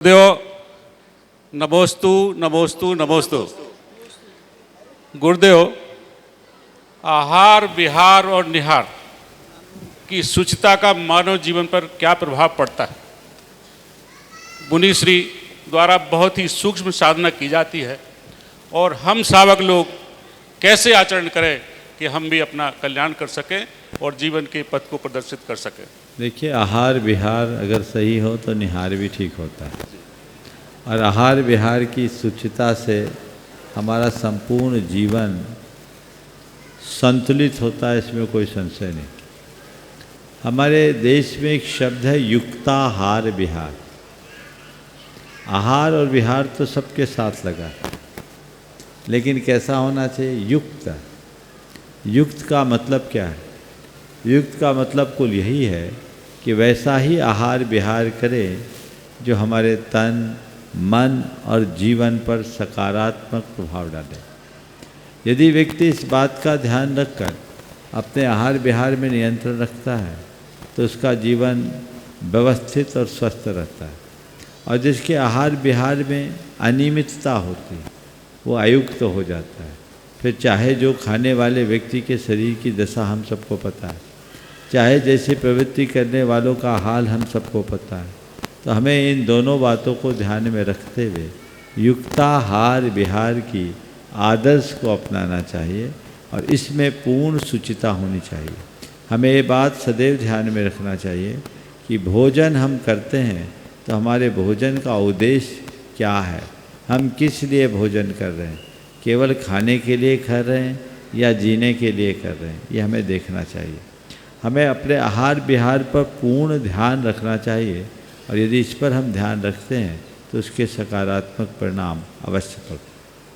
गुरुदेव नमोस्तु नमोस्तु नमोस्तु। गुरुदेव, आहार विहार और निहार की शुचिता का मानव जीवन पर क्या प्रभाव पड़ता है? मुनिश्री द्वारा बहुत ही सूक्ष्म साधना की जाती है और हम सावक लोग कैसे आचरण करें कि हम भी अपना कल्याण कर सकें और जीवन के पथ को प्रदर्शित कर सकें। देखिए, आहार विहार अगर सही हो तो निहार भी ठीक होता है और आहार विहार की शुचिता से हमारा संपूर्ण जीवन संतुलित होता है, इसमें कोई संशय नहीं। हमारे देश में एक शब्द है युक्ताहार विहार। आहार और विहार तो सबके साथ लगा है, लेकिन कैसा होना चाहिए? युक्त। युक्त का मतलब क्या है? युक्त का मतलब कुल यही है कि वैसा ही आहार विहार करें जो हमारे तन मन और जीवन पर सकारात्मक प्रभाव डाले। यदि व्यक्ति इस बात का ध्यान रखकर अपने आहार विहार में नियंत्रण रखता है तो उसका जीवन व्यवस्थित और स्वस्थ रहता है, और जिसके आहार विहार में अनियमितता होती है वो अयुक्त हो जाता है। फिर चाहे जो खाने वाले व्यक्ति के शरीर की दशा हम सबको पता है, चाहे जैसी प्रवृत्ति करने वालों का हाल हम सबको पता है, तो हमें इन दोनों बातों को ध्यान में रखते हुए युक्ताहार विहार की आदर्श को अपनाना चाहिए और इसमें पूर्ण शुचिता होनी चाहिए। हमें ये बात सदैव ध्यान में रखना चाहिए कि भोजन हम करते हैं तो हमारे भोजन का उद्देश्य क्या है, हम किस लिए भोजन कर रहे हैं, केवल खाने के लिए कर रहे हैं या जीने के लिए कर रहे हैं, ये हमें देखना चाहिए। हमें अपने आहार विहार पर पूर्ण ध्यान रखना चाहिए और यदि इस पर हम ध्यान रखते हैं तो उसके सकारात्मक परिणाम अवश्य पड़ते हैं।